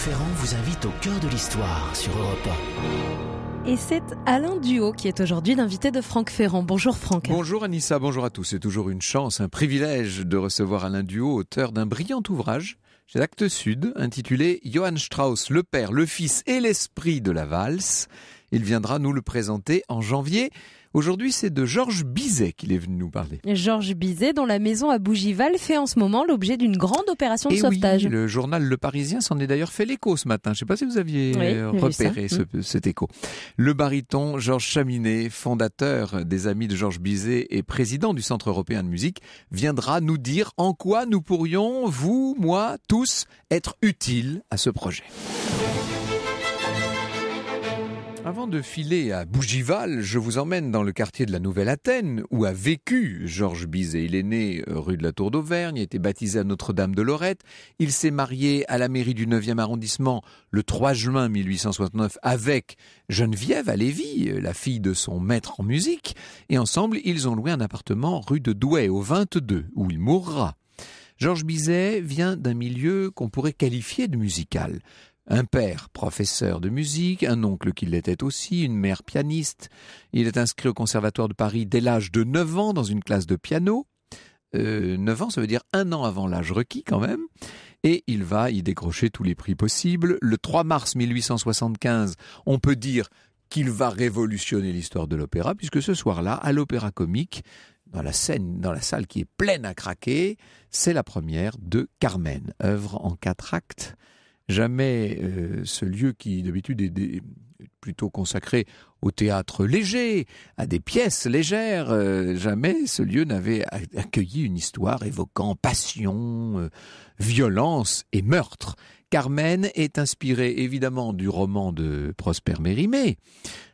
Ferrand vous invite au cœur de l'histoire sur Europe 1. Et c'est Alain Duhaut qui est aujourd'hui l'invité de Franck Ferrand. Bonjour Franck. Bonjour Anissa, bonjour à tous. C'est toujours une chance, un privilège de recevoir Alain Duhaut, auteur d'un brillant ouvrage chez Actes Sud, intitulé Johann Strauss, le père, le fils et l'esprit de la valse. Il viendra nous le présenter en janvier. Aujourd'hui, c'est de Georges Bizet qu'il est venu nous parler. Georges Bizet, dont la maison à Bougival fait en ce moment l'objet d'une grande opération de sauvetage. Oui, le journal Le Parisien s'en est d'ailleurs fait l'écho ce matin. Je ne sais pas si vous aviez repéré cet écho. Le baryton Georges Chaminet, fondateur des Amis de Georges Bizet et président du Centre européen de musique, viendra nous dire en quoi nous pourrions, vous, moi, tous, être utiles à ce projet. Avant de filer à Bougival, je vous emmène dans le quartier de la Nouvelle-Athènes où a vécu Georges Bizet. Il est né rue de la Tour d'Auvergne, a été baptisé à Notre-Dame de Lorette. Il s'est marié à la mairie du 9e arrondissement le 3 juin 1869 avec Geneviève Halévy, la fille de son maître en musique. Et ensemble, ils ont loué un appartement rue de Douai au 22 où il mourra. Georges Bizet vient d'un milieu qu'on pourrait qualifier de musical. Un père, professeur de musique, un oncle qui l'était aussi, une mère pianiste. Il est inscrit au Conservatoire de Paris dès l'âge de 9 ans dans une classe de piano. 9 ans, ça veut dire 1 an avant l'âge requis quand même. Et il va y décrocher tous les prix possibles. Le 3 mars 1875, on peut dire qu'il va révolutionner l'histoire de l'opéra, puisque ce soir-là, à l'Opéra Comique, dans la salle qui est pleine à craquer, c'est la première de Carmen, œuvre en 4 actes. Jamais ce lieu qui d'habitude est plutôt consacré au théâtre léger, à des pièces légères, jamais ce lieu n'avait accueilli une histoire évoquant passion, violence et meurtre. Carmen est inspirée évidemment du roman de Prosper Mérimée.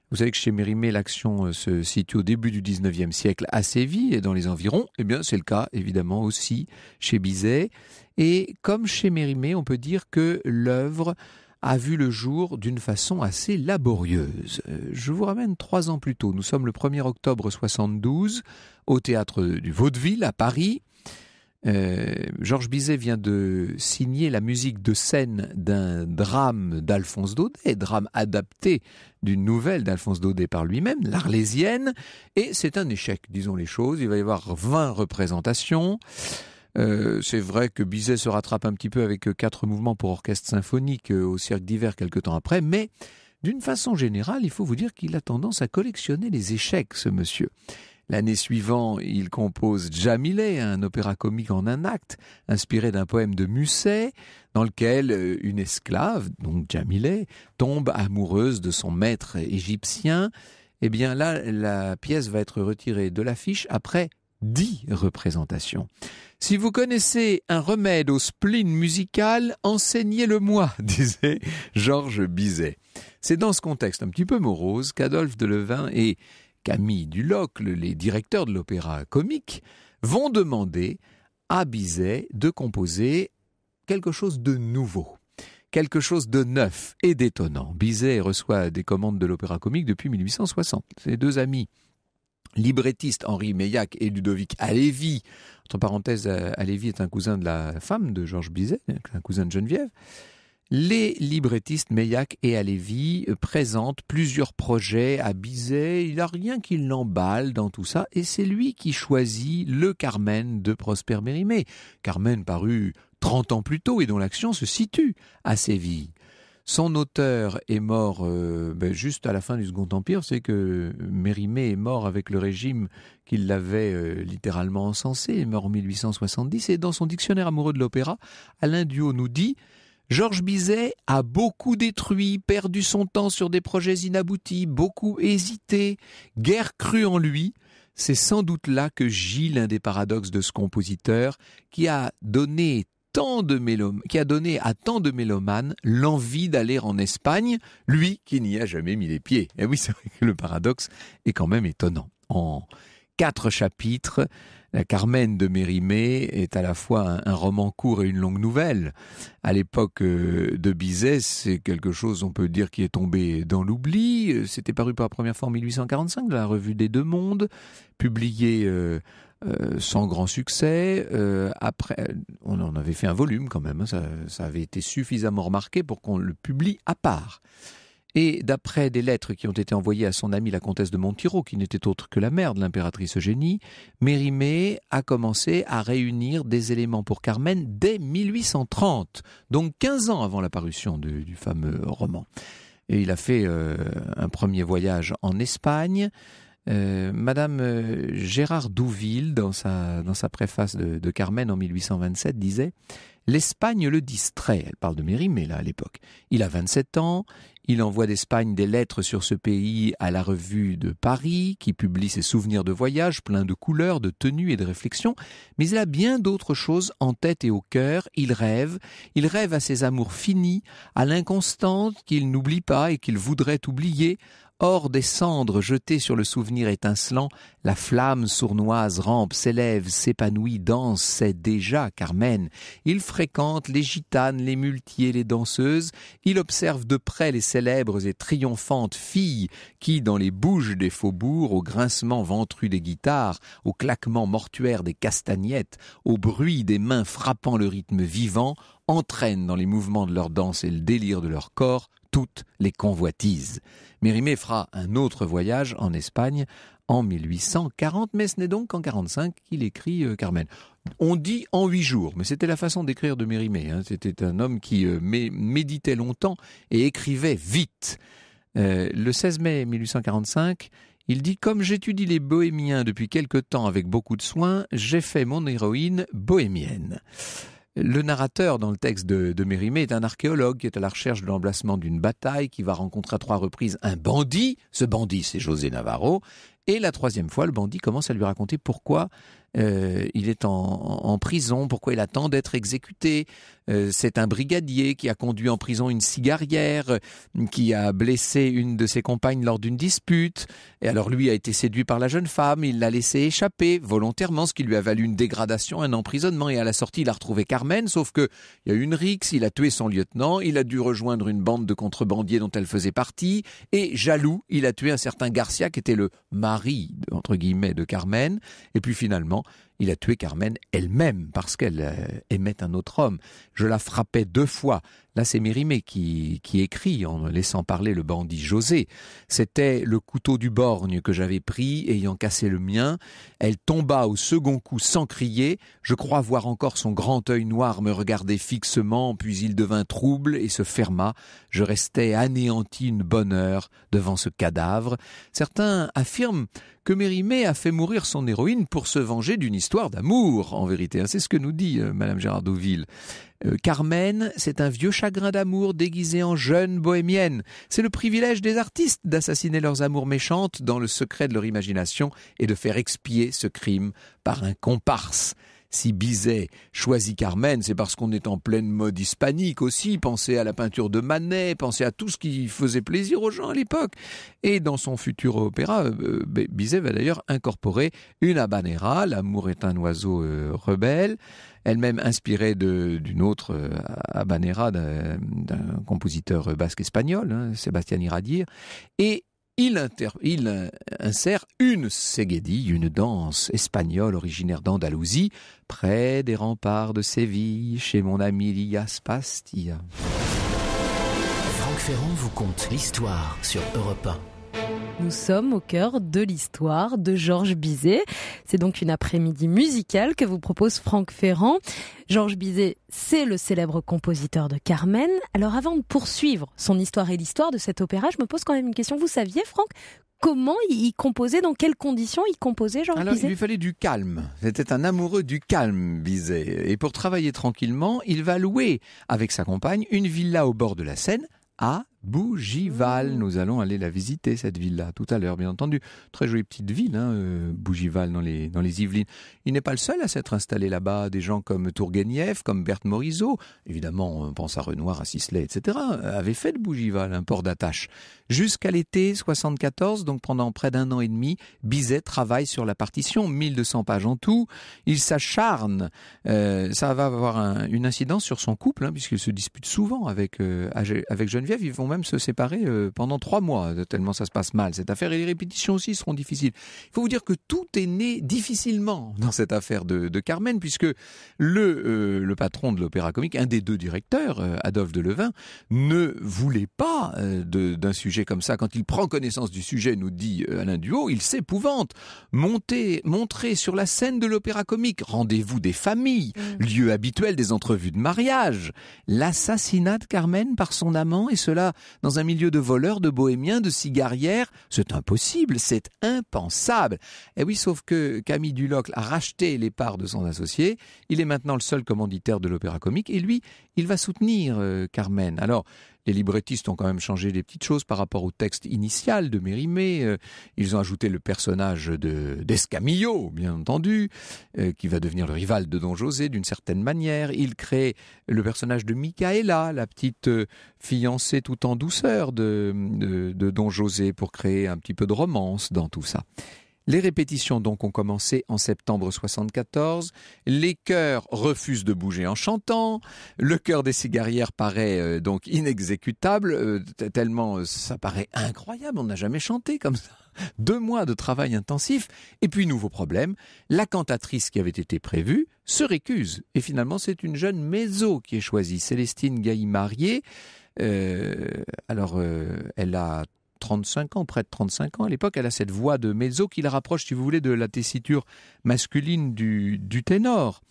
Vous savez que chez Mérimée, l'action se situe au début du 19e siècle à Séville et dans les environs. Eh bien, c'est le cas évidemment aussi chez Bizet. Et comme chez Mérimée, on peut dire que l'œuvre a vu le jour d'une façon assez laborieuse. Je vous ramène 3 ans plus tôt. Nous sommes le 1er octobre 72 au théâtre du Vaudeville à Paris. Georges Bizet vient de signer la musique de scène d'un drame d'Alphonse Daudet, drame adapté d'une nouvelle d'Alphonse Daudet par lui-même, l'Arlésienne, et c'est un échec, disons les choses. Il va y avoir 20 représentations. C'est vrai que Bizet se rattrape un petit peu avec 4 mouvements pour orchestre symphonique au Cirque d'Hiver quelque temps après, mais d'une façon générale, il faut vous dire qu'il a tendance à collectionner les échecs, ce monsieur. L'année suivante, il compose Djamilé, un opéra comique en 1 acte, inspiré d'un poème de Musset, dans lequel une esclave, donc Djamilé, tombe amoureuse de son maître égyptien. Eh bien là, la pièce va être retirée de l'affiche après 10 représentations. Si vous connaissez un remède au spleen musical, enseignez-le-moi, disait Georges Bizet. C'est dans ce contexte un petit peu morose qu'Adolphe Delevin et Camille Duloc, les directeurs de l'opéra comique, vont demander à Bizet de composer quelque chose de nouveau, quelque chose de neuf et d'étonnant. Bizet reçoit des commandes de l'opéra comique depuis 1860. Ses 2 amis librettistes, Henri Meillac et Ludovic Halévy, entre parenthèses, Halévy est un cousin de la femme de Georges Bizet, un cousin de Geneviève. Les librettistes Meillac et Halévy présentent plusieurs projets à Bizet. Il n'y a rien qui l'emballe dans tout ça. Et c'est lui qui choisit le Carmen de Prosper Mérimée. Carmen paru 30 ans plus tôt et dont l'action se situe à Séville. Son auteur est mort juste à la fin du Second Empire. C'est que Mérimée est mort avec le régime qui l'avait littéralement encensé. Il est mort en 1870. Et dans son dictionnaire amoureux de l'opéra, Alain Duhaut nous dit « Georges Bizet a beaucoup détruit, perdu son temps sur des projets inaboutis, beaucoup hésité, guère cru en lui. C'est sans doute là que gît l'un des paradoxes de ce compositeur qui a donné à tant de mélomanes l'envie d'aller en Espagne, lui qui n'y a jamais mis les pieds. » Et oui, c'est vrai que le paradoxe est quand même étonnant. En 4 chapitres, la Carmen de Mérimée est à la fois un roman court et une longue nouvelle. À l'époque de Bizet, c'est quelque chose, on peut dire, qui est tombé dans l'oubli. C'était paru pour la première fois en 1845 dans la revue des Deux Mondes, publié sans grand succès. Après, on en avait fait un volume quand même, hein, ça avait été suffisamment remarqué pour qu'on le publie à part. Et d'après des lettres qui ont été envoyées à son amie la comtesse de Montiro, qui n'était autre que la mère de l'impératrice Eugénie, Mérimée a commencé à réunir des éléments pour Carmen dès 1830, donc 15 ans avant la parution du fameux roman. Et il a fait un premier voyage en Espagne. Madame Gérard Douville, dans sa préface de Carmen en 1827, disait « L'Espagne le distrait ». Elle parle de Mérimée, là, à l'époque. Il a 27 ans, il envoie d'Espagne des lettres sur ce pays à la revue de Paris, qui publie ses souvenirs de voyage, pleins de couleurs, de tenues et de réflexions. Mais il a bien d'autres choses en tête et au cœur. Il rêve à ses amours finis, à l'inconstante qu'il n'oublie pas et qu'il voudrait oublier. Hors des cendres jetées sur le souvenir étincelant, la flamme sournoise rampe, s'élève, s'épanouit, danse, c'est déjà Carmen. Il fréquente les gitanes, les muletiers, les danseuses. Il observe de près les célèbres et triomphantes filles qui, dans les bouges des faubourgs, au grincement ventru des guitares, au claquement mortuaire des castagnettes, au bruit des mains frappant le rythme vivant, entraînent dans les mouvements de leur danse et le délire de leur corps toutes les convoitises. Mérimée fera un autre voyage en Espagne en 1840, mais ce n'est donc qu'en 1845 qu'il écrit Carmen. On dit en 8 jours, mais c'était la façon d'écrire de Mérimée. Hein. C'était un homme qui méditait longtemps et écrivait vite. Le 16 mai 1845, il dit « Comme j'étudie les bohémiens depuis quelque temps avec beaucoup de soin, j'ai fait mon héroïne bohémienne ». Le narrateur dans le texte de Mérimée est un archéologue qui est à la recherche de l'emplacement d'une bataille, qui va rencontrer à 3 reprises un bandit. Ce bandit, c'est José Navarro. Et la 3e fois, le bandit commence à lui raconter pourquoi il est en prison, pourquoi il attend d'être exécuté. C'est un brigadier qui a conduit en prison une cigarière, qui a blessé une de ses compagnes lors d'une dispute. Et alors lui a été séduit par la jeune femme, il l'a laissé échapper volontairement, ce qui lui a valu une dégradation, un emprisonnement. Et à la sortie, il a retrouvé Carmen, sauf que il y a eu une rixe, il a tué son lieutenant, il a dû rejoindre une bande de contrebandiers dont elle faisait partie. Et jaloux, il a tué un certain Garcia qui était le mari, entre guillemets, de Carmen. Et puis finalement, il a tué Carmen elle-même parce qu'elle aimait un autre homme. Je la frappais 2 fois. Là, c'est Mérimée qui écrit en laissant parler le bandit José. C'était le couteau du borgne que j'avais pris, ayant cassé le mien. Elle tomba au second coup sans crier. Je crois voir encore son grand œil noir me regarder fixement, puis il devint trouble et se ferma. Je restais anéanti une bonne heure devant ce cadavre. Certains affirment que Mérimée a fait mourir son héroïne pour se venger d'une histoire d'amour, en vérité. C'est ce que nous dit Madame Gérard Douville. Carmen, c'est un vieux chagrin d'amour déguisé en jeune bohémienne. C'est le privilège des artistes d'assassiner leurs amours méchantes dans le secret de leur imagination et de faire expier ce crime par un comparse. Si Bizet choisit Carmen, c'est parce qu'on est en pleine mode hispanique aussi. Pensez à la peinture de Manet, pensez à tout ce qui faisait plaisir aux gens à l'époque. Et dans son futur opéra, Bizet va d'ailleurs incorporer une habanera, L'amour est un oiseau rebelle, elle-même inspirée d'une autre habanera d'un compositeur basque espagnol, Sébastien Iradir. Et il insère une seguedille, une danse espagnole originaire d'Andalousie, près des remparts de Séville, chez mon ami Lias Pastia. Franck Ferrand vous conte l'histoire sur Europe 1. Nous sommes au cœur de l'histoire de Georges Bizet. C'est donc une après-midi musicale que vous propose Franck Ferrand. Georges Bizet, c'est le célèbre compositeur de Carmen. Alors avant de poursuivre son histoire et l'histoire de cet opéra, je me pose quand même une question. Vous saviez, Franck, comment il composait, dans quelles conditions il composait, Georges Bizet ? Alors, il lui fallait du calme. C'était un amoureux du calme, Bizet. Et pour travailler tranquillement, il va louer, avec sa compagne, une villa au bord de la Seine, à Bougival. Nous allons aller la visiter, cette ville-là, tout à l'heure, bien entendu. Très jolie petite ville, Bougival, dans les Yvelines. Il n'est pas le seul à s'être installé là-bas. Des gens comme Tourguenieff, comme Berthe Morisot, évidemment, on pense à Renoir, à Sisley, etc., avaient fait de Bougival un port d'attache. Jusqu'à l'été 74, donc pendant près d'1 an et demi, Bizet travaille sur la partition, 1200 pages en tout. Il s'acharne. Ça va avoir une incidence sur son couple, puisqu'il se dispute souvent avec Geneviève. Ils vont même même se séparer pendant 3 mois, tellement ça se passe mal cette affaire, et les répétitions aussi seront difficiles. Il faut vous dire que tout est né difficilement dans cette affaire de Carmen, puisque le patron de l'Opéra-Comique, un des 2 directeurs, Adolphe Delevin, ne voulait pas d'un sujet comme ça. Quand il prend connaissance du sujet, nous dit Alain Duhaut, il s'épouvante. Montrer sur la scène de l'Opéra-Comique, rendez-vous des familles, lieu habituel des entrevues de mariage, l'assassinat de Carmen par son amant, et cela dans un milieu de voleurs, de bohémiens, de cigarières, c'est impossible, c'est impensable. Et oui, sauf que Camille Dulocle a racheté les parts de son associé, il est maintenant le seul commanditaire de l'Opéra-Comique, et lui, il va soutenir Carmen. Alors, les librettistes ont quand même changé des petites choses par rapport au texte initial de Mérimée. Ils ont ajouté le personnage d'Escamillo, bien entendu, qui va devenir le rival de Don José d'une certaine manière. Ils créent le personnage de Micaëla, la petite fiancée tout en douceur de Don José, pour créer un petit peu de romance dans tout ça. Les répétitions donc ont commencé en septembre 74. Les chœurs refusent de bouger en chantant. Le chœur des cigarières paraît donc inexécutable, tellement ça paraît incroyable. On n'a jamais chanté comme ça. 2 mois de travail intensif. Et puis, nouveau problème, la cantatrice qui avait été prévue se récuse. Et finalement, c'est une jeune mezzo qui est choisie, Célestine Gailly-Marié. Elle a 35 ans, près de 35 ans à l'époque, elle a cette voix de mezzo qui la rapproche, si vous voulez, de la tessiture masculine du ténor.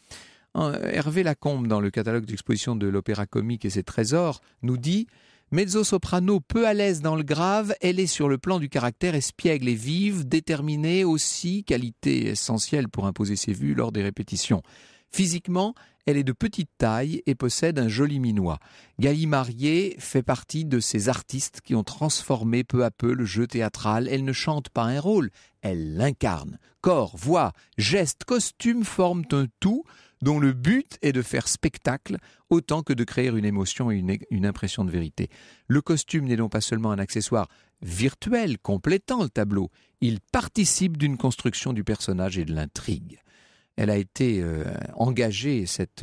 Hervé Lacombe, dans le catalogue d'exposition de l'Opéra-Comique et ses trésors, nous dit « Mezzo-soprano peu à l'aise dans le grave, elle est sur le plan du caractère espiègle et vive, déterminée aussi, qualité essentielle pour imposer ses vues lors des répétitions. Physiquement, elle est de petite taille et possède un joli minois. Gailly-Marié fait partie de ces artistes qui ont transformé peu à peu le jeu théâtral. Elle ne chante pas un rôle, elle l'incarne. Corps, voix, gestes, costumes forment un tout dont le but est de faire spectacle autant que de créer une émotion et une impression de vérité. Le costume n'est donc pas seulement un accessoire virtuel complétant le tableau, il participe d'une construction du personnage et de l'intrigue. Elle a été engagée, cette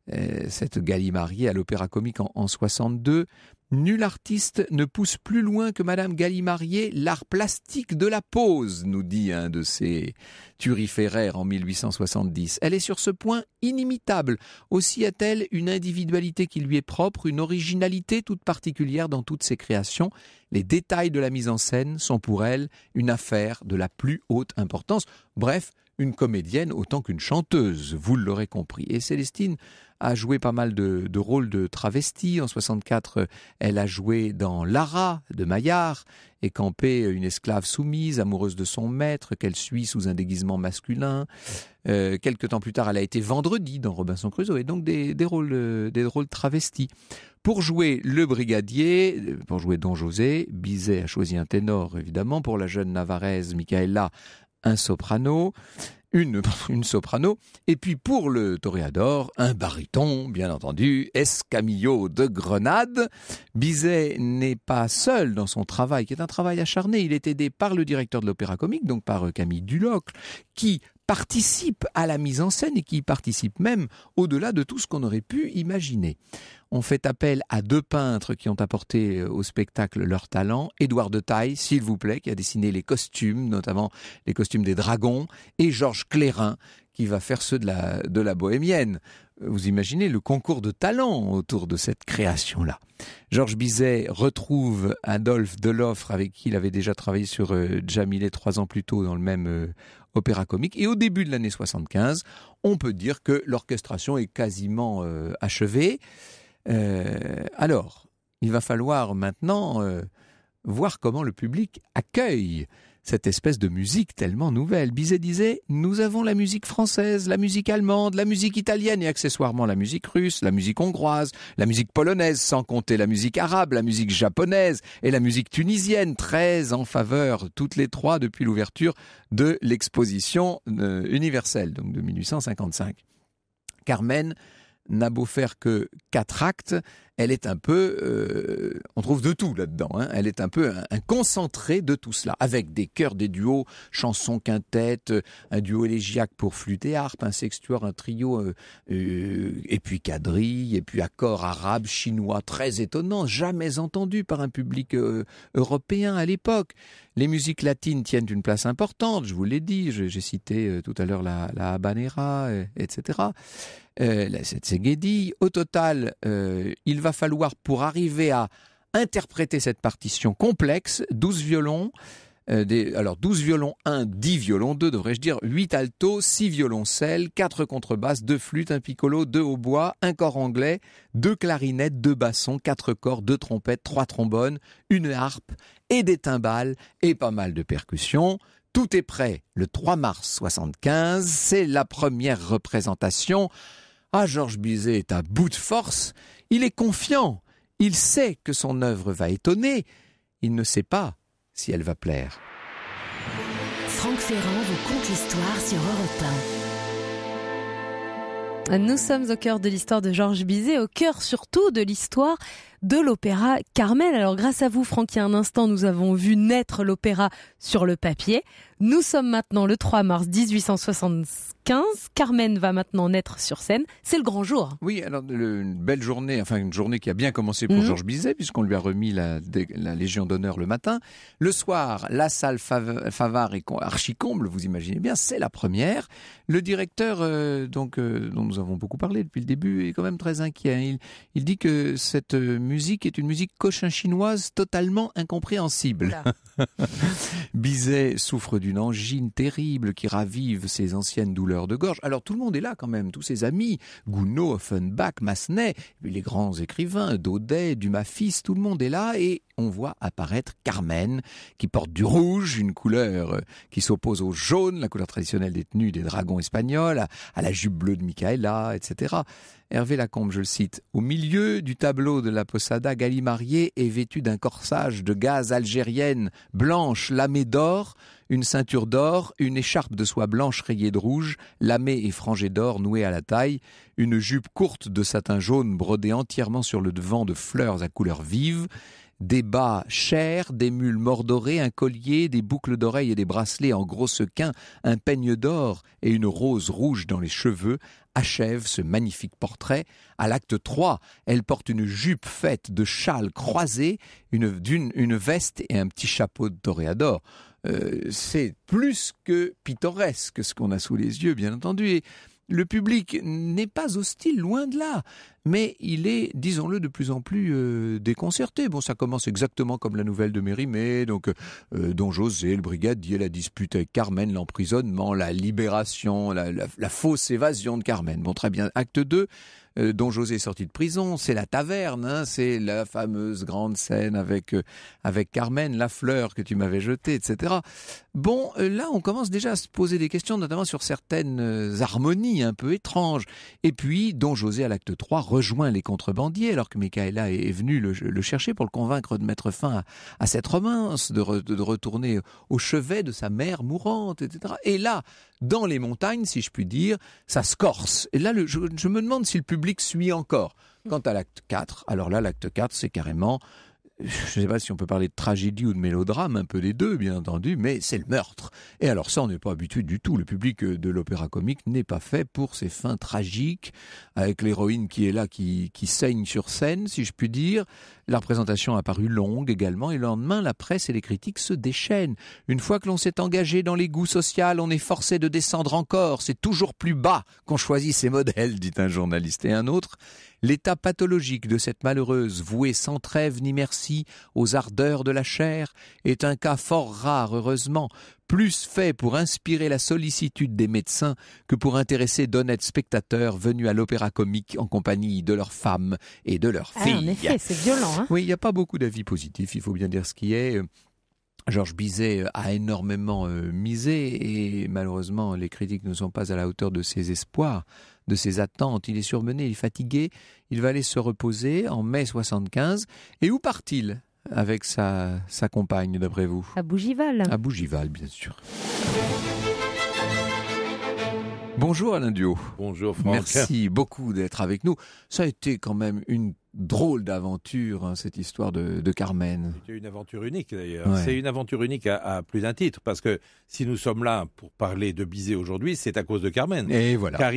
Gailly-Marié, à l'Opéra-Comique en 62. Nul artiste ne pousse plus loin que Madame Gailly-Marié l'art plastique de la pose, nous dit un de ses turiféraires en 1870. Elle est sur ce point inimitable. Aussi a-t-elle une individualité qui lui est propre, une originalité toute particulière dans toutes ses créations. Les détails de la mise en scène sont pour elle une affaire de la plus haute importance. Bref, une comédienne autant qu'une chanteuse, vous l'aurez compris. Et Célestine a joué pas mal de rôles de travesti. En 64, elle a joué dans Lara de Maillard et campé une esclave soumise, amoureuse de son maître, qu'elle suit sous un déguisement masculin. Quelque temps plus tard, elle a été Vendredi dans Robinson Crusoe, et donc des rôles travestis. Pour jouer le brigadier, pour jouer Don José, Bizet a choisi un ténor, évidemment. Pour la jeune navarraise Micaëla, un soprano, une soprano, et puis pour le toréador, un baryton, bien entendu, Escamillo de Grenade. Bizet n'est pas seul dans son travail, qui est un travail acharné. Il est aidé par le directeur de l'Opéra-Comique, donc par Camille Dulocle, qui participe à la mise en scène et qui participe même au-delà de tout ce qu'on aurait pu imaginer. On fait appel à 2 peintres qui ont apporté au spectacle leur talent. Édouard de Taille, s'il vous plaît, qui a dessiné les costumes, notamment les costumes des dragons, et Georges Clérin, qui va faire ceux de la bohémienne. Vous imaginez le concours de talent autour de cette création-là. Georges Bizet retrouve Adolphe Deloffre, avec qui il avait déjà travaillé sur Djamilé 3 ans plus tôt dans le même Opéra-Comique. Et au début de l'année 75, on peut dire que l'orchestration est quasiment achevée. Alors, il va falloir maintenant voir comment le public accueille cette espèce de musique tellement nouvelle. Bizet disait « Nous avons la musique française, la musique allemande, la musique italienne et accessoirement la musique russe, la musique hongroise, la musique polonaise, sans compter la musique arabe, la musique japonaise et la musique tunisienne, très en faveur, toutes les 3 depuis l'ouverture de l'exposition universelle, donc de 1855. Carmen n'a beau faire que 4 actes, elle est un peu, on trouve de tout là-dedans, hein. Elle est un peu un concentré de tout cela, avec des chœurs, des duos, chansons, quintettes, un duo élégiaque pour flûte et harpe, un sextuor, un trio, et puis quadrille, et puis accords arabes, chinois, très étonnants, jamais entendus par un public européen à l'époque. Les musiques latines tiennent une place importante, je vous l'ai dit, j'ai cité tout à l'heure la habanera, etc. La Setsegedi. Au total, il va falloir, pour arriver à interpréter cette partition complexe, 12 violons, 12 violons 1, 10 violons 2, devrais-je dire, 8 altos, 6 violoncelles, 4 contrebasses, 2 flûtes, 1 piccolo, 2 hautbois, 1 cor anglais, 2 clarinettes, 2 bassons, 4 cordes, 2 trompettes, 3 trombones, 1 harpe et des timbales et pas mal de percussions. Tout est prêt le 3 mars 75, c'est la première représentation. Ah, Georges Bizet est à bout de force, il est confiant, il sait que son œuvre va étonner, il ne sait pas si elle va plaire. Franck Ferrand vous conte l'histoire sur Europe 1. Nous sommes au cœur de l'histoire de Georges Bizet, au cœur surtout de l'histoire de l'opéra Carmen. Alors grâce à vous, Franck, il y a un instant, nous avons vu naître l'opéra sur le papier. Nous sommes maintenant le 3 mars 1875. Carmen va maintenant naître sur scène. C'est le grand jour. Oui, alors une belle journée, enfin une journée qui a bien commencé pour Georges Bizet, puisqu'on lui a remis la Légion d'honneur le matin. Le soir, la salle Favart est archi-comble, vous imaginez bien, c'est la première. Le directeur, dont nous avons beaucoup parlé depuis le début, est quand même très inquiet. Il dit que cette musique est une musique cochin-chinoise totalement incompréhensible. Bizet souffre d'une angine terrible qui ravive ses anciennes douleurs de gorge. Alors tout le monde est là quand même, tous ses amis, Gounod, Offenbach, Massenet, les grands écrivains, Daudet, Dumas fils, tout le monde est là et on voit apparaître Carmen qui porte du rouge, une couleur qui s'oppose au jaune, la couleur traditionnelle des tenues des dragons espagnols, à la jupe bleue de Micaela, etc. Hervé Lacombe, je le cite, « Au milieu du tableau de la Posada, Galimarié est vêtu d'un corsage de gaze algérienne blanche lamée d'or, une ceinture d'or, une écharpe de soie blanche rayée de rouge, lamée et frangée d'or nouée à la taille, une jupe courte de satin jaune brodée entièrement sur le devant de fleurs à couleur vive, des bas chers, des mules mordorées, un collier, des boucles d'oreilles et des bracelets en gros sequins, un peigne d'or et une rose rouge dans les cheveux, achève ce magnifique portrait. À l'acte 3, elle porte une jupe faite de châles croisés, une veste et un petit chapeau de toréador. C'est plus que pittoresque ce qu'on a sous les yeux, bien entendu. Et le public n'est pas hostile, loin de là. Mais il est, disons-le, de plus en plus déconcerté. Bon, ça commence exactement comme la nouvelle de Mérimée, donc Don José, le brigadier, la dispute avec Carmen, l'emprisonnement, la libération, la fausse évasion de Carmen. Bon, très bien. Acte 2, Don José est sorti de prison, c'est la taverne, hein, c'est la fameuse grande scène avec Carmen, la fleur que tu m'avais jetée, etc. Bon, là, on commence déjà à se poser des questions, notamment sur certaines harmonies un peu étranges. Et puis, Don José, à l'acte 3, rejoint les contrebandiers, alors que Micaela est venue le chercher pour le convaincre de mettre fin à cette romance, de retourner au chevet de sa mère mourante, etc. Et là, dans les montagnes, si je puis dire, ça se corse. Et là, je me demande si le public suit encore. Quant à l'acte 4, alors là, l'acte 4, c'est carrément... Je ne sais pas si on peut parler de tragédie ou de mélodrame, un peu des deux, bien entendu, mais c'est le meurtre. Et alors ça, on n'est pas habitué du tout. Le public de l'opéra comique n'est pas fait pour ces fins tragiques, avec l'héroïne qui est là, qui saigne sur scène, si je puis dire. La représentation a paru longue également, et le lendemain, la presse et les critiques se déchaînent. Une fois que l'on s'est engagé dans l'égout social, on est forcé de descendre encore. C'est toujours plus bas qu'on choisit ses modèles, dit un journaliste. Et un autre, l'état pathologique de cette malheureuse, vouée sans trêve ni merci aux ardeurs de la chair, est un cas fort rare, heureusement, plus fait pour inspirer la sollicitude des médecins que pour intéresser d'honnêtes spectateurs venus à l'opéra comique en compagnie de leurs femmes et de leurs filles. En effet, c'est violent. Hein. Oui, il n'y a pas beaucoup d'avis positifs, il faut bien dire ce qui est. Georges Bizet a énormément misé et malheureusement les critiques ne sont pas à la hauteur de ses espoirs, de ses attentes. Il est surmené, il est fatigué, il va aller se reposer en mai 75. Et où part-il avec sa compagne, d'après vous? À Bougival. À Bougival, bien sûr. Bonjour Alain Duhaut. Bonjour Franck. Merci beaucoup d'être avec nous. Ça a été quand même une drôle d'aventure, cette histoire de Carmen. C'est une aventure unique d'ailleurs. Ouais. C'est une aventure unique à plus d'un titre, parce que si nous sommes là pour parler de Bizet aujourd'hui, c'est à cause de Carmen. Et voilà. Car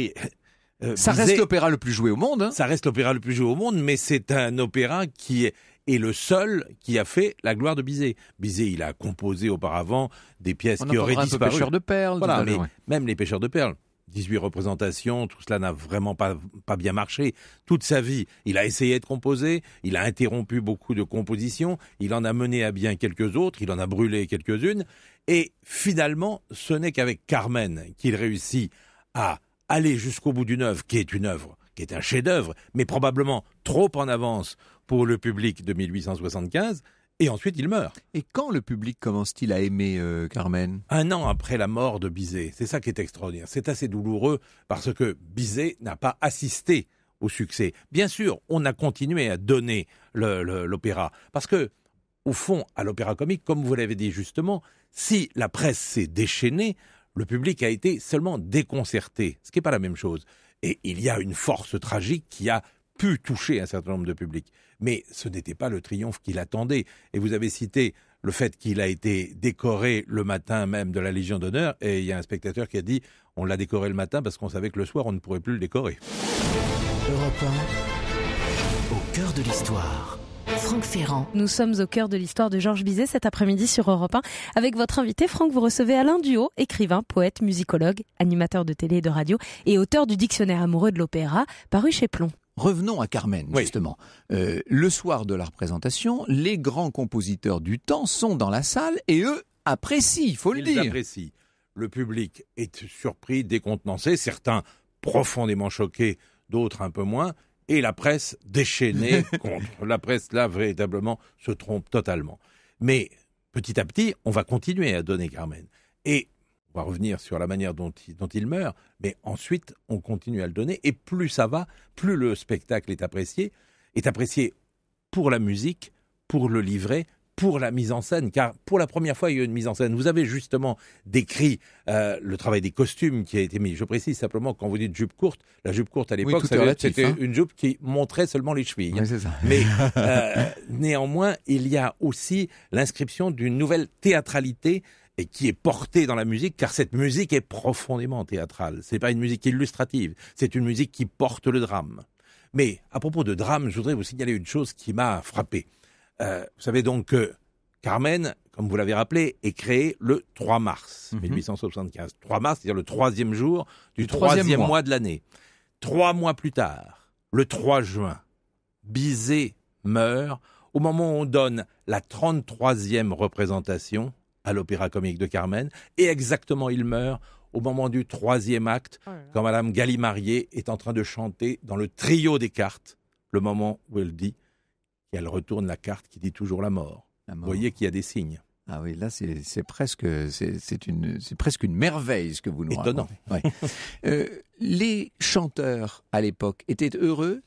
Ça Bizet, reste l'opéra le plus joué au monde. ça reste l'opéra le plus joué au monde, mais c'est un opéra qui est le seul qui a fait la gloire de Bizet. Bizet, il a composé auparavant des pièces On qui auraient entendra un peu disparu. Pêcheur de perles. Voilà, tout à mais l'heure, ouais. même les Pêcheurs de perles. 18 représentations, tout cela n'a vraiment pas bien marché. Toute sa vie, il a essayé de composer, il a interrompu beaucoup de compositions, il en a mené à bien quelques autres, il en a brûlé quelques-unes, et finalement, ce n'est qu'avec Carmen qu'il réussit à aller jusqu'au bout d'une œuvre, qui est un chef-d'œuvre, mais probablement trop en avance pour le public de 1875, et ensuite il meurt. Et quand le public commence-t-il à aimer Carmen? 1 an après la mort de Bizet. C'est ça qui est extraordinaire. C'est assez douloureux parce que Bizet n'a pas assisté au succès. Bien sûr, on a continué à donner l'opéra parce que, au fond, à l'opéra comique, comme vous l'avez dit justement, si la presse s'est déchaînée, le public a été seulement déconcerté, ce qui n'est pas la même chose. Et il y a une force tragique qui a pu toucher un certain nombre de publics. Mais ce n'était pas le triomphe qu'il attendait. Et vous avez cité le fait qu'il a été décoré le matin même de la Légion d'honneur, et il y a un spectateur qui a dit « on l'a décoré le matin parce qu'on savait que le soir on ne pourrait plus le décorer ». Europe 1, au cœur de l'histoire. Franck Ferrand. Nous sommes au cœur de l'histoire de Georges Bizet cet après-midi sur Europe 1. Avec votre invité, Franck, vous recevez Alain Duhaut, écrivain, poète, musicologue, animateur de télé et de radio et auteur du Dictionnaire amoureux de l'opéra, paru chez Plon. Revenons à Carmen, Oui. justement. Le soir de la représentation, les grands compositeurs du temps sont dans la salle et eux apprécient, il faut le Ils dire. apprécient. Le public est surpris, décontenancé, certains profondément choqués, d'autres un peu moins, et la presse déchaînée contre. La presse, là, véritablement, se trompe totalement. Mais petit à petit, on va continuer à donner Carmen. Et on va revenir sur la manière dont il meurt, mais ensuite, on continue à le donner, et plus ça va, plus le spectacle est apprécié pour la musique, pour le livret, pour la mise en scène, car pour la première fois, il y a eu une mise en scène. Vous avez justement décrit le travail des costumes qui a été mis. Je précise simplement, quand vous dites jupe courte, la jupe courte à l'époque, tout est relatif, c'était hein. une jupe qui montrait seulement les chevilles. Oui, c'est ça. Mais néanmoins, il y a aussi l'inscription d'une nouvelle théâtralité et qui est portée dans la musique, car cette musique est profondément théâtrale. C'est pas une musique illustrative, c'est une musique qui porte le drame. Mais à propos de drame, je voudrais vous signaler une chose qui m'a frappé. Vous savez donc que Carmen, comme vous l'avez rappelé, est créée le 3 mars 1875. 3 mars, c'est-à-dire le 3e jour du troisième mois de l'année. 3 mois plus tard, le 3 juin, Bizet meurt au moment où on donne la 33e représentation à l'Opéra Comique de Carmen. Et exactement, il meurt au moment du 3e acte, quand Madame Galimarié est en train de chanter dans le trio des cartes, le moment où elle dit qu'elle retourne la carte qui dit toujours la mort. La mort. Vous voyez qu'il y a des signes. Ah oui, là c'est presque une merveille ce que vous nous Étonnant. racontez. Ouais. Les chanteurs à l'époque étaient heureux.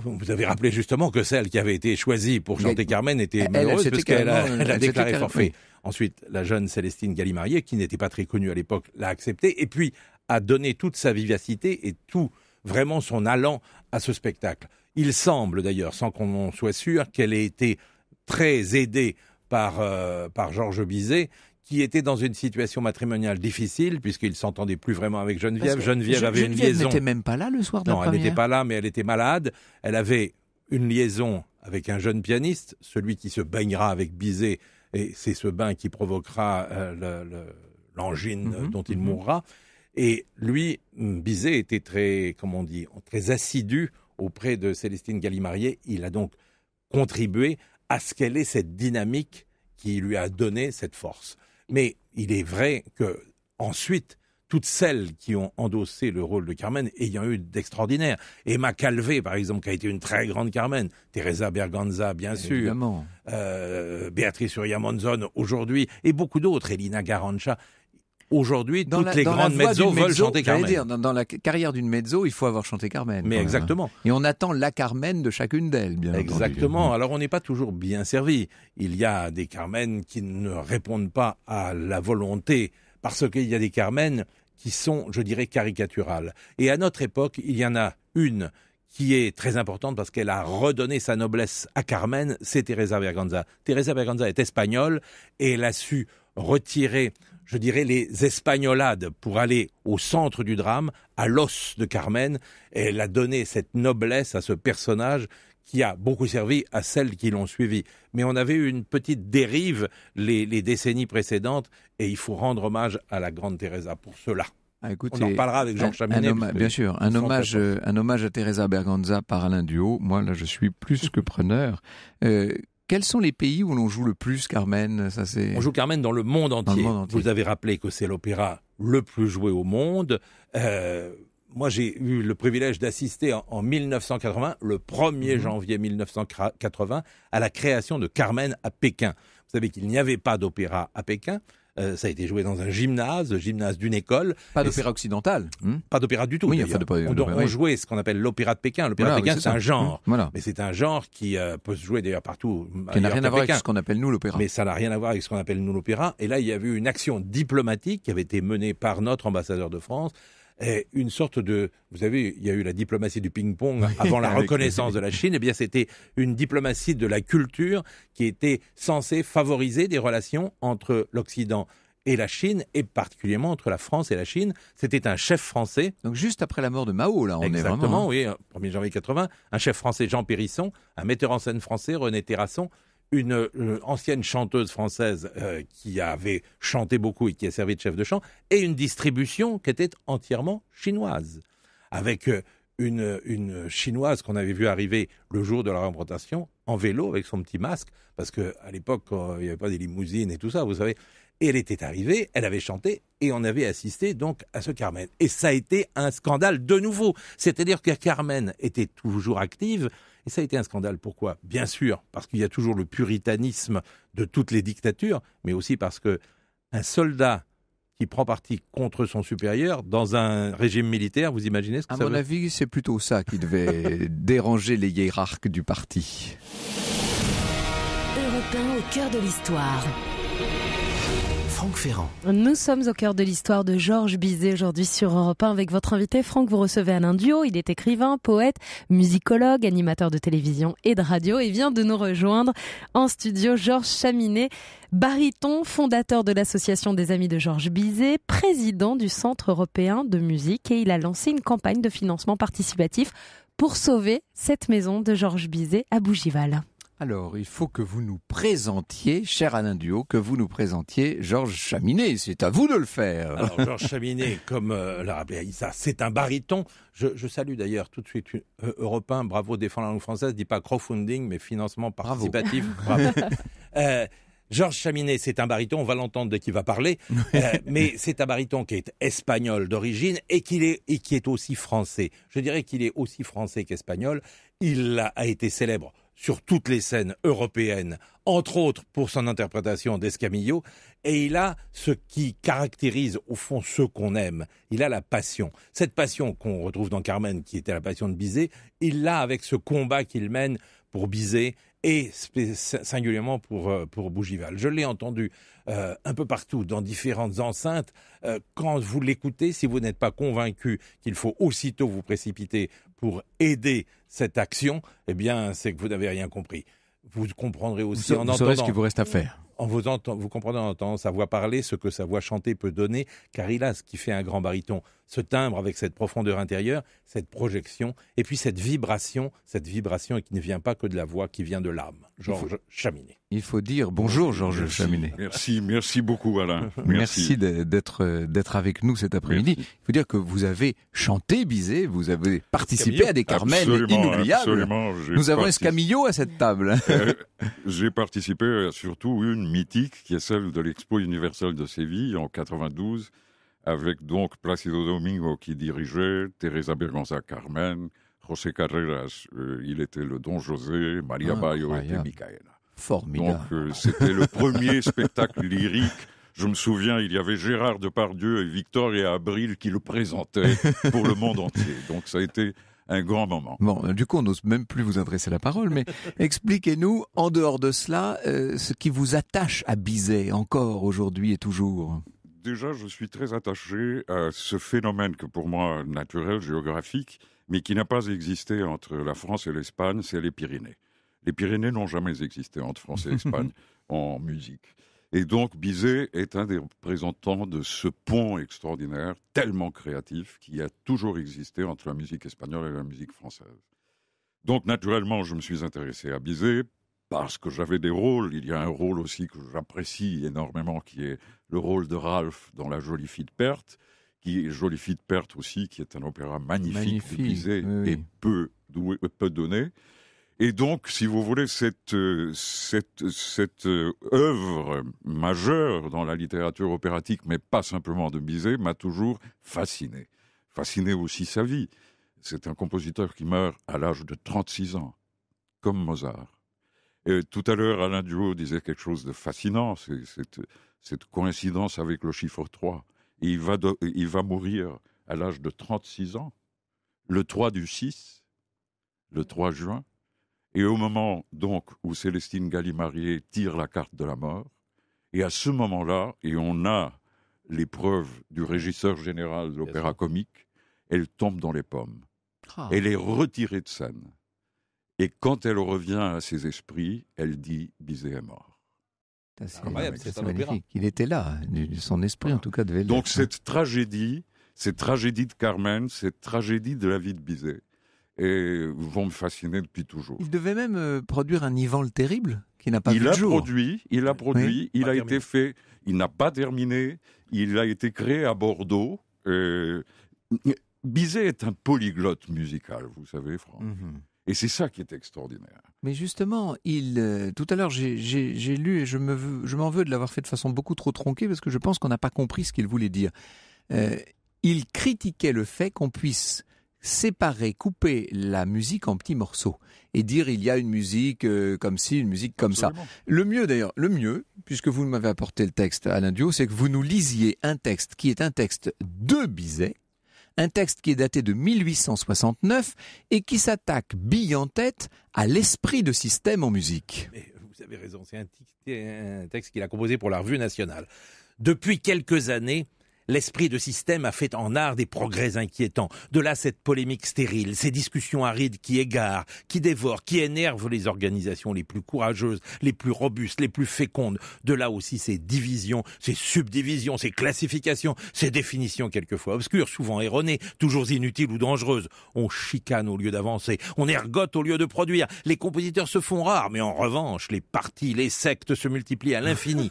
Vous avez rappelé justement que celle qui avait été choisie pour chanter Carmen était elle malheureuse s'était parce qu'elle carrément- a elle déclaré s'était forfait. oui. Ensuite, la jeune Célestine Galimarié, qui n'était pas très connue à l'époque, l'a accepté et puis a donné toute sa vivacité et tout vraiment son allant à ce spectacle. Il semble d'ailleurs, sans qu'on en soit sûr, qu'elle ait été très aidée par Georges Bizet, qui était dans une situation matrimoniale difficile, puisqu'il s'entendait plus vraiment avec Geneviève. Geneviève avait une liaison. n'était même pas là le soir de la Non, elle première. n'était pas là, mais elle était malade. Elle avait une liaison avec un jeune pianiste, celui qui se baignera avec Bizet, et c'est ce bain qui provoquera l'angine dont il mourra. Et lui, Bizet, était très assidu auprès de Célestine Galimarié. Il a donc contribué à ce qu'elle ait cette dynamique qui lui a donné cette force. Mais il est vrai que ensuite, toutes celles qui ont endossé le rôle de Carmen ayant eu d'extraordinaire. Emma Calvé, par exemple, qui a été une très grande Carmen. Teresa Berganza, bien sûr. Évidemment. Béatrice Uria-Monzon, aujourd'hui. Et beaucoup d'autres. Elina Garancha. Aujourd'hui, Dans toutes la- les dans la grandes voix mezzo d'une veulent mezzo, chanter j'allais Carmen. dire, dans la carrière d'une mezzo, il faut avoir chanté Carmen. Mais quand même, exactement. hein. Et on attend la Carmen de chacune d'elles, bien entendu. Exactement. Alors, on n'est pas toujours bien servi. Il y a des Carmen qui ne répondent pas à la volonté, parce qu'il y a des Carmen qui sont, je dirais, caricaturales. Et à notre époque, il y en a une qui est très importante parce qu'elle a redonné sa noblesse à Carmen, c'est Teresa Berganza. Teresa Berganza est espagnole et elle a su retirer, je dirais, les espagnolades pour aller au centre du drame, à l'os de Carmen. Et elle a donné cette noblesse à ce personnage qui a beaucoup servi à celles qui l'ont suivi. Mais on avait eu une petite dérive les décennies précédentes et il faut rendre hommage à la grande Teresa pour cela. Ah, écoutez, on en reparlera avec Georges Chaminet. Bien sûr, un hommage à Teresa Berganza par Alain Duhaut. Moi, là, je suis plus que preneur. Quels sont les pays où l'on joue le plus Carmen? On joue Carmen dans le monde entier. Vous avez rappelé que c'est l'opéra le plus joué au monde. Moi, j'ai eu le privilège d'assister en 1980, le 1er janvier 1980, à la création de Carmen à Pékin. Vous savez qu'il n'y avait pas d'opéra à Pékin. Ça a été joué dans un gymnase, le gymnase d'une école. Pas d'opéra occidental. Pas d'opéra du tout. Oui, on jouait ce qu'on appelle l'opéra de Pékin. L'opéra de Pékin, c'est un genre. Voilà. Mais c'est un genre qui peut se jouer d'ailleurs partout. Qui n'a rien à voir avec ce qu'on appelle nous l'opéra. Mais ça n'a rien à voir avec ce qu'on appelle nous l'opéra. Et là, il y avait eu une action diplomatique qui avait été menée par notre ambassadeur de France. Et une sorte de, vous savez, il y a eu la diplomatie du ping-pong avant la reconnaissance de la Chine. Eh bien, c'était une diplomatie de la culture qui était censée favoriser des relations entre l'Occident et la Chine, et particulièrement entre la France et la Chine. C'était un chef français. Donc juste après la mort de Mao, là, on est vraiment... Exactement, oui, 1er janvier 80, un chef français, Jean Périsson, un metteur en scène français, René Terrasson, une ancienne chanteuse française qui avait chanté beaucoup et qui a servi de chef de chant, et une distribution qui était entièrement chinoise, avec une chinoise qu'on avait vue arriver le jour de la représentation en vélo avec son petit masque, parce qu'à l'époque, il n'y avait pas des limousines et tout ça, vous savez. Et elle était arrivée, elle avait chanté, et on avait assisté donc à ce Carmen. Et ça a été un scandale de nouveau. C'est-à-dire que Carmen était toujours active, et ça a été un scandale. Pourquoi ? Bien sûr, parce qu'il y a toujours le puritanisme de toutes les dictatures, mais aussi parce que un soldat qui prend parti contre son supérieur dans un régime militaire, vous imaginez ce que ça veut ? À mon avis, c'est plutôt ça qui devait déranger les hiérarques du parti. Europe 1 au cœur de l'histoire. Franck Ferrand. Nous sommes au cœur de l'histoire de Georges Bizet aujourd'hui sur Europe 1 avec votre invité Franck. Vous recevez Alain Duhaut, il est écrivain, poète, musicologue, animateur de télévision et de radio et vient de nous rejoindre en studio Georges Chaminet, baryton, fondateur de l'association des Amis de Georges Bizet, président du Centre européen de musique et il a lancé une campagne de financement participatif pour sauver cette maison de Georges Bizet à Bougival. Alors, il faut que vous nous présentiez, cher Alain Duhaut, que vous nous présentiez Georges Chaminet. C'est à vous de le faire. Alors, Georges Chaminet, comme l'a rappelé Aïssa, c'est un baryton. Je salue d'ailleurs tout de suite Europe 1, bravo, défendre la langue française, dit pas crowdfunding, mais financement participatif. Bravo. Georges Chaminet, c'est un baryton, on va l'entendre dès qu'il va parler, mais c'est un baryton qui est espagnol d'origine et qui est aussi français. Je dirais qu'il est aussi français qu'espagnol. Il a été célèbre sur toutes les scènes européennes, entre autres pour son interprétation d'Escamillo, et il a ce qui caractérise au fond ce qu'on aime. Il a la passion. Cette passion qu'on retrouve dans Carmen, qui était la passion de Bizet, il l'a avec ce combat qu'il mène pour Bizet et singulièrement pour Bougival. Je l'ai entendu un peu partout, dans différentes enceintes. Quand vous l'écoutez, si vous n'êtes pas convaincu qu'il faut aussitôt vous précipiter pour aider cette action, eh bien, c'est que vous n'avez rien compris. Vous comprendrez aussi en entendant... Vous saurez ce qu'il vous reste à faire. Vous comprenez en entendant sa voix parler, ce que sa voix chantée peut donner, car il a ce qui fait un grand baryton, ce timbre avec cette profondeur intérieure, cette projection, et puis cette vibration qui ne vient pas que de la voix, qui vient de l'âme. Georges Chaminet. Il faut dire bonjour Georges Chaminet. Merci beaucoup Alain. Merci d'être avec nous cet après-midi. Il faut dire que vous avez chanté Bizet, vous avez participé à des Carmen inoubliables. Absolument. Nous avons Escamillo à cette table. J'ai participé surtout une mythique qui est celle de l'Expo universelle de Séville en 92, avec donc Plácido Domingo qui dirigeait, Teresa Berganza Carmen, José Carreras, il était le Don José, Maria Bayo était Micaela. Formidable. Donc c'était le premier spectacle lyrique. Je me souviens, il y avait Gérard Depardieu et Victoria Abril qui le présentaient pour le monde entier. Donc ça a été un grand moment. Bon, du coup, on n'ose même plus vous adresser la parole, mais expliquez-nous, en dehors de cela, ce qui vous attache à Bizet, encore aujourd'hui et toujours. déjà, je suis très attaché à ce phénomène que pour moi, naturel, géographique, mais qui n'a pas existé entre la France et l'Espagne, c'est les Pyrénées. Les Pyrénées n'ont jamais existé entre France et l'Espagne en musique. Et donc, Bizet est un des représentants de ce pont extraordinaire, tellement créatif, qui a toujours existé entre la musique espagnole et la musique française. Donc, naturellement, je me suis intéressé à Bizet parce que j'avais des rôles. Il y a un rôle aussi que j'apprécie énormément, qui est le rôle de Ralph dans La Jolie fille de Perthes, qui est Jolie fille de Perthes aussi, qui est un opéra magnifique de Bizet et peu donné. Et donc, si vous voulez, cette œuvre majeure dans la littérature opératique, mais pas simplement de Bizet, m'a toujours fasciné. Fasciné aussi sa vie. C'est un compositeur qui meurt à l'âge de 36 ans, comme Mozart. Et tout à l'heure, Alain Duhaut disait quelque chose de fascinant, c'est cette coïncidence avec le chiffre 3. Et il va mourir à l'âge de 36 ans, le 3 du 6, le 3 juin. Et au moment, donc, où Célestine Gallimarié tire la carte de la mort, et à ce moment-là, et on a les preuves du régisseur général de l'opéra comique, elle tombe dans les pommes. Elle est retirée de scène. Et quand elle revient à ses esprits, elle dit « Bizet est mort ». C'est magnifique. Il était là, son esprit en tout cas devait l'être. Donc cette tragédie de Carmen, cette tragédie de la vie de Bizet, et vont me fasciner depuis toujours. Il devait même produire un Ivan le Terrible, qui n'a pas vu le jour. Il a produit, il a été fait, il n'a pas terminé, il a été créé à Bordeaux. Bizet est un polyglotte musical, vous savez, Franck. Et c'est ça qui est extraordinaire. Mais justement, tout à l'heure, j'ai lu, et je m'en veux de l'avoir fait de façon beaucoup trop tronquée, parce que je pense qu'on n'a pas compris ce qu'il voulait dire. Il critiquait le fait qu'on puisse séparer, couper la musique en petits morceaux et dire il y a une musique comme ci, une musique comme ça. Le mieux, puisque vous m'avez apporté le texte, Alain Duhaut, c'est que vous nous lisiez un texte qui est un texte de Bizet, un texte qui est daté de 1869 et qui s'attaque bille en tête à l'esprit de système en musique. Mais vous avez raison, c'est un texte qu'il a composé pour la Revue nationale. Depuis quelques années, l'esprit de système a fait en art des progrès inquiétants. De là cette polémique stérile, ces discussions arides qui égarent, qui dévorent, qui énervent les organisations les plus courageuses, les plus robustes, les plus fécondes. De là aussi ces divisions, ces subdivisions, ces classifications, ces définitions quelquefois obscures, souvent erronées, toujours inutiles ou dangereuses. On chicane au lieu d'avancer, on ergote au lieu de produire. Les compositeurs se font rares, mais en revanche, les partis, les sectes se multiplient à l'infini.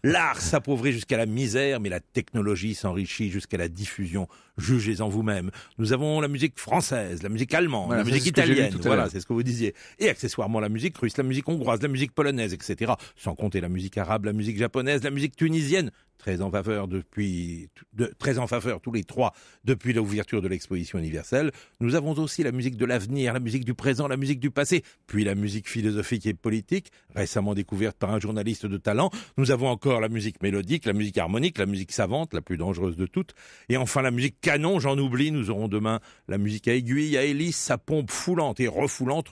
L'art s'appauvrit jusqu'à la misère, mais la technologie s'enrichit jusqu'à la diffusion. Jugez-en vous-même. Nous avons la musique française, la musique allemande, la musique italienne, voilà, c'est ce que vous disiez. Et accessoirement la musique russe, la musique hongroise, la musique polonaise, etc. Sans compter la musique arabe, la musique japonaise, la musique tunisienne, très en faveur tous les trois depuis l'ouverture de l'exposition universelle. Nous avons aussi la musique de l'avenir, la musique du présent, la musique du passé, puis la musique philosophique et politique, récemment découverte par un journaliste de talent. Nous avons encore la musique mélodique, la musique harmonique, la musique savante, la plus dangereuse de toutes. Et enfin la musique canon, j'en oublie. Nous aurons demain la musique à aiguille, à hélice, sa pompe foulante et refoulante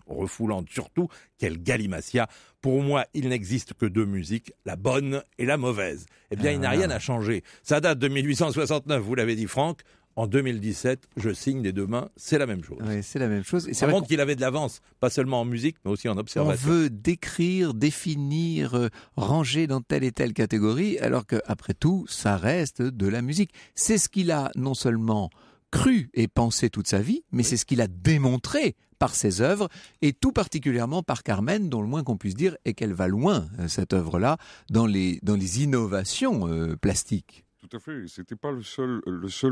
surtout. Quelle galimatia! Pour moi, il n'existe que deux musiques, la bonne et la mauvaise. Eh bien, il n'a rien à changer. Ça date de 1869, vous l'avez dit, Franck. En 2017, je signe des deux mains, c'est la même chose. Oui, c'est la même chose. Et ça montre qu'il avait de l'avance, pas seulement en musique, mais aussi en observation. On veut décrire, définir, ranger dans telle et telle catégorie, alors qu'après tout, ça reste de la musique. C'est ce qu'il a non seulement cru et pensé toute sa vie, mais c'est ce qu'il a démontré par ses œuvres, et tout particulièrement par Carmen, dont le moins qu'on puisse dire est qu'elle va loin, cette œuvre-là, dans les innovations plastiques. Tout à fait. C'était pas le seul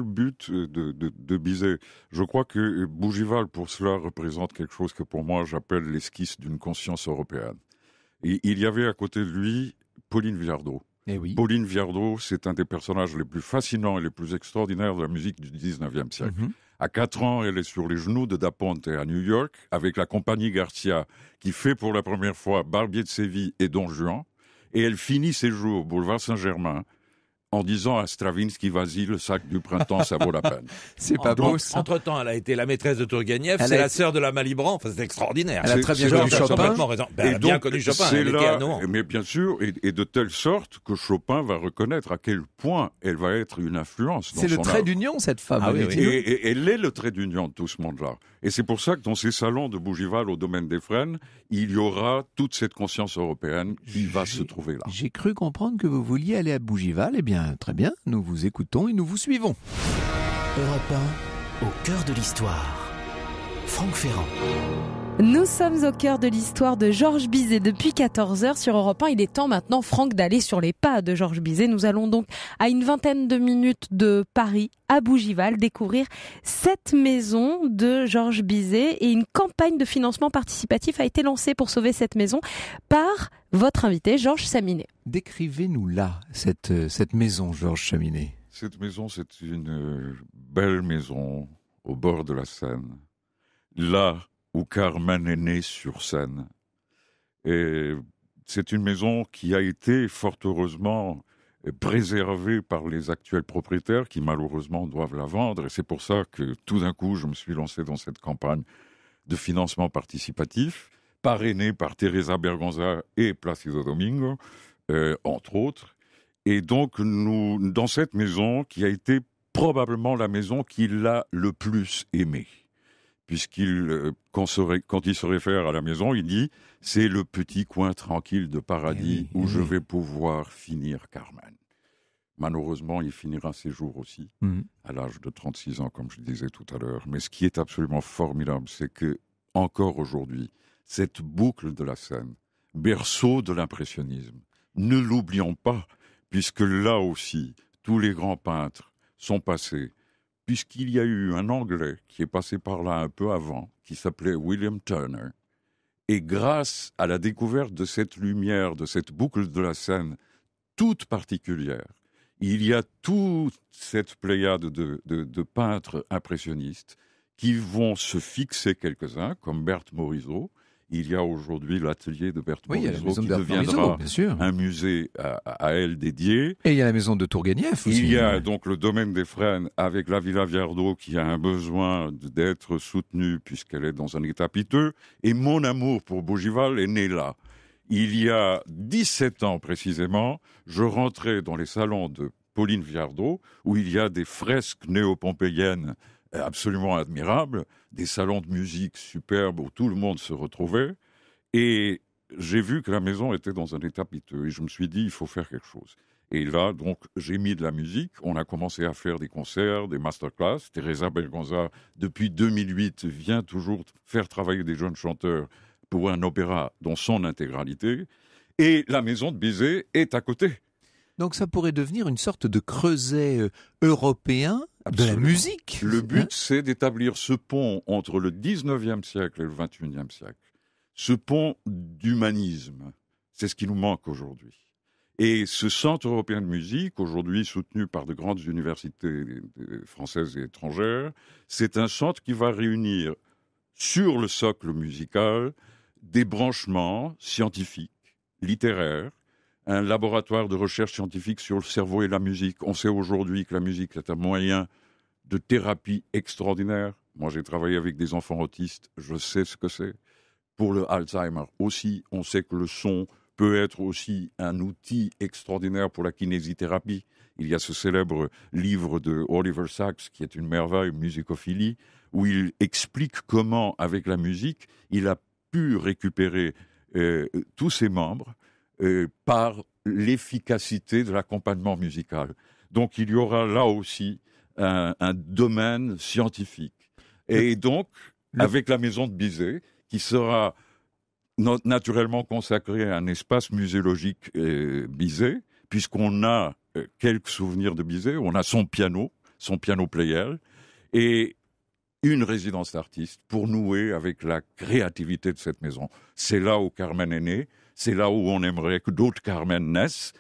but de Bizet. Je crois que Bougival, pour cela, représente quelque chose que pour moi j'appelle l'esquisse d'une conscience européenne. Et il y avait à côté de lui Pauline Viardot. Eh oui. Pauline Viardot, c'est un des personnages les plus fascinants et les plus extraordinaires de la musique du 19e siècle. À 4 ans, elle est sur les genoux de Da Ponte à New York, avec la compagnie Garcia, qui fait pour la première fois Barbier de Séville et Don Juan. Et elle finit ses jours au boulevard Saint-Germain, en disant à Stravinsky, vas-y, le sac du printemps, ça vaut la peine. C'est pas beau, ça. Entre-temps, elle a été la maîtresse de Tourguenieff, Elle c'est a la été- sœur de la Malibran, enfin c'est extraordinaire. Elle a très bien Georges connu a Chopin. complètement raison. Ben, elle a bien connu Chopin, c'est elle était là, à Nohant. mais bien sûr, et de telle sorte que Chopin va reconnaître à quel point elle va être une influence dans C'est le son trait art. d'union, cette femme. Ah oui, Valentina. Et elle est le trait d'union de tout ce monde-là. Et c'est pour ça que dans ces salons de Bougival au domaine des Frênes, il y aura toute cette conscience européenne qui va se trouver là. J'ai cru comprendre que vous vouliez aller à Bougival. Eh bien, très bien, nous vous écoutons et nous vous suivons. Europe 1, au cœur de l'histoire. Franck Ferrand. Nous sommes au cœur de l'histoire de Georges Bizet depuis 14h sur Europe 1. Il est temps maintenant, Franck, d'aller sur les pas de Georges Bizet. Nous allons donc à une vingtaine de minutes de Paris, à Bougival, découvrir cette maison de Georges Bizet. Et une campagne de financement participatif a été lancée pour sauver cette maison par votre invité, Georges Saminet. Décrivez-nous là, cette maison, Georges Chaminet. Cette maison, c'est une belle maison au bord de la Seine. Là où Carmen est née sur Seine. Et c'est une maison qui a été fort heureusement préservée par les actuels propriétaires qui malheureusement doivent la vendre. Et c'est pour ça que tout d'un coup, je me suis lancé dans cette campagne de financement participatif, parrainée par Teresa Berganza et Plácido Domingo, entre autres. Et donc, nous, dans cette maison qui a été probablement la maison qu'il a le plus aimée, puisqu'il, quand il se réfère à la maison, il dit « c'est le petit coin tranquille de paradis où je vais pouvoir finir Carmen ». Malheureusement, il finira ses jours aussi, à l'âge de 36 ans, comme je disais tout à l'heure. Mais ce qui est absolument formidable, c'est que encore aujourd'hui, cette boucle de la Seine, berceau de l'impressionnisme, ne l'oublions pas, puisque là aussi, tous les grands peintres sont passés, puisqu'il y a eu un Anglais qui est passé par là un peu avant, qui s'appelait William Turner. Et grâce à la découverte de cette lumière, de cette boucle de la Seine toute particulière, il y a toute cette pléiade de peintres impressionnistes qui vont se fixer quelques-uns, comme Berthe Morisot. Il y a aujourd'hui l'atelier de Berthe Morisot qui deviendra un musée à elle dédié. Et il y a la maison de Tourguenieff aussi. Il y a donc le domaine des Frênes avec la Villa Viardot qui a un besoin d'être soutenue puisqu'elle est dans un état piteux. Et mon amour pour Bougival est né là. Il y a 17 ans précisément, je rentrais dans les salons de Pauline Viardot où il y a des fresques néo-pompéiennes absolument admirable, des salons de musique superbes où tout le monde se retrouvait. Et j'ai vu que la maison était dans un état piteux. Et je me suis dit, il faut faire quelque chose. Et là, donc, j'ai mis de la musique. On a commencé à faire des concerts, des masterclass. Teresa Berganza, depuis 2008, vient toujours faire travailler des jeunes chanteurs pour un opéra dans son intégralité. Et la maison de Bizet est à côté. Donc ça pourrait devenir une sorte de creuset européen Absolument. de la musique. Le but, c'est d'établir ce pont entre le 19e siècle et le 21e siècle. Ce pont d'humanisme, c'est ce qui nous manque aujourd'hui. Et ce Centre européen de musique, aujourd'hui soutenu par de grandes universités françaises et étrangères, c'est un centre qui va réunir sur le socle musical des branchements scientifiques, littéraires, un laboratoire de recherche scientifique sur le cerveau et la musique. On sait aujourd'hui que la musique est un moyen de thérapie extraordinaire. Moi, j'ai travaillé avec des enfants autistes, je sais ce que c'est. Pour le Alzheimer aussi, on sait que le son peut être aussi un outil extraordinaire pour la kinésithérapie. Il y a ce célèbre livre de Oliver Sacks, qui est une merveille, Musicophilie, où il explique comment, avec la musique, il a pu récupérer tous ses membres par l'efficacité de l'accompagnement musical. Donc il y aura là aussi un domaine scientifique. Et donc, avec la maison de Bizet, qui sera naturellement consacrée à un espace muséologique Bizet, puisqu'on a quelques souvenirs de Bizet, on a son piano Pleyel, et une résidence d'artiste pour nouer avec la créativité de cette maison. C'est là où Carmen est née, c'est là où on aimerait que d'autres Carmen naissent,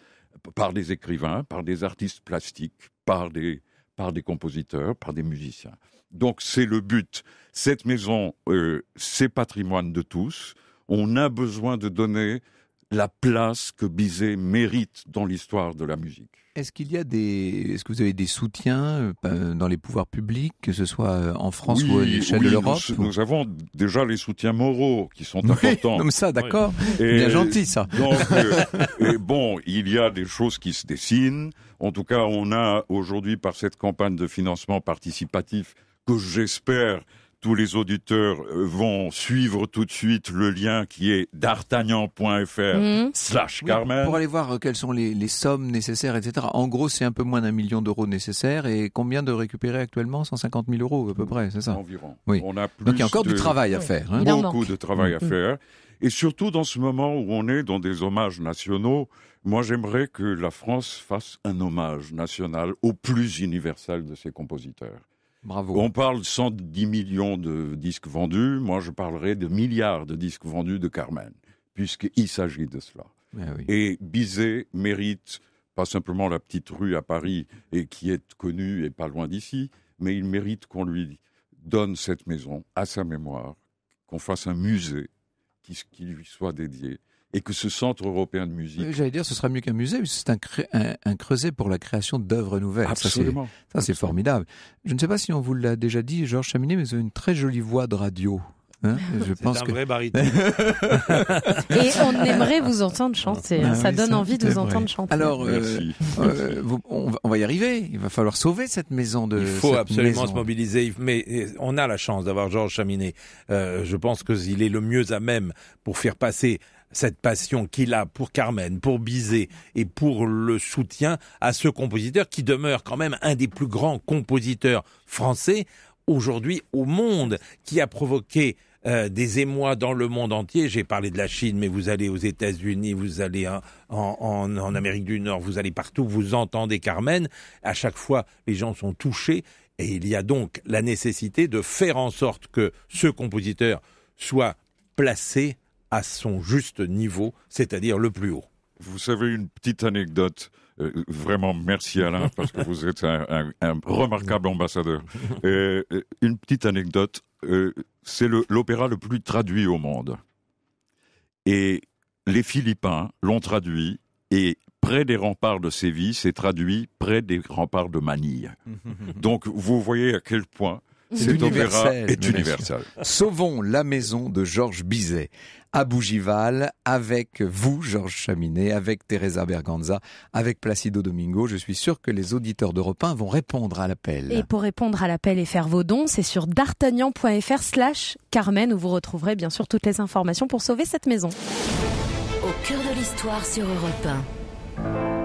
par des écrivains, par des artistes plastiques, par des compositeurs, par des musiciens. Donc c'est le but. Cette maison, c'est patrimoine de tous. On a besoin de donner la place que Bizet mérite dans l'histoire de la musique. Est-ce que vous avez des soutiens dans les pouvoirs publics, que ce soit en France ou à l'échelle de l'Europe? Nous avons déjà les soutiens moraux qui sont importants. Comme ça, d'accord. Bien gentil, ça. Donc, il y a des choses qui se dessinent. En tout cas, on a aujourd'hui, par cette campagne de financement participatif, que j'espère tous les auditeurs vont suivre tout de suite le lien qui est d'artagnan.fr/Carmen. Pour aller voir quelles sont les sommes nécessaires, etc. En gros, c'est un peu moins d'1 million d'euros nécessaires. Et combien de récupérer actuellement? 150 000 euros à peu près, c'est ça? Environ. Oui. On a plus Donc il y a encore du travail à faire. Hein. Beaucoup de travail à faire. Et surtout dans ce moment où on est dans des hommages nationaux, moi j'aimerais que la France fasse un hommage national au plus universel de ses compositeurs. Bravo. On parle de 110 millions de disques vendus. Moi, je parlerai de milliards de disques vendus de Carmen, puisqu'il s'agit de cela. Oui. Et Bizet mérite pas simplement la petite rue à Paris, et qui est connue et pas loin d'ici, mais il mérite qu'on lui donne cette maison à sa mémoire, qu'on fasse un musée qui lui soit dédié. Et que ce centre européen de musique... J'allais dire, ce sera mieux qu'un musée, mais c'est un creuset pour la création d'œuvres nouvelles. Absolument. Ça, c'est formidable. Je ne sais pas si on vous l'a déjà dit, Georges Chaminé, mais vous avez une très jolie voix de radio. Hein, c'est un vrai baryton. Et on aimerait vous entendre chanter. Ça donne envie de vous entendre chanter. Alors, on va y arriver. Il va falloir sauver cette maison de. Il faut absolument se mobiliser. Mais on a la chance d'avoir Georges Chaminé. Je pense qu'il est le mieux à même pour faire passer cette passion qu'il a pour Carmen, pour Bizet et pour le soutien à ce compositeur qui demeure quand même un des plus grands compositeurs français aujourd'hui au monde, qui a provoqué des émois dans le monde entier. J'ai parlé de la Chine, mais vous allez aux États-Unis, vous allez en Amérique du Nord, vous allez partout, vous entendez Carmen. À chaque fois, les gens sont touchés et il y a donc la nécessité de faire en sorte que ce compositeur soit placé à son juste niveau, c'est-à-dire le plus haut. Vous savez, une petite anecdote. Vraiment, merci Alain, parce que vous êtes un remarquable ambassadeur. Une petite anecdote, c'est l'opéra le plus traduit au monde. Et les Philippins l'ont traduit, et près des remparts de Séville, c'est traduit près des remparts de Manille. Donc, vous voyez à quel point cet opéra est universel. Sauvons la maison de Georges Bizet à Bougival, avec vous, Georges Chaminé, avec Teresa Berganza, avec Placido Domingo. Je suis sûr que les auditeurs d'Europe 1 vont répondre à l'appel. Et pour répondre à l'appel et faire vos dons, c'est sur d'artagnan.fr/Carmen où vous retrouverez bien sûr toutes les informations pour sauver cette maison. Au cœur de l'histoire sur Europe 1.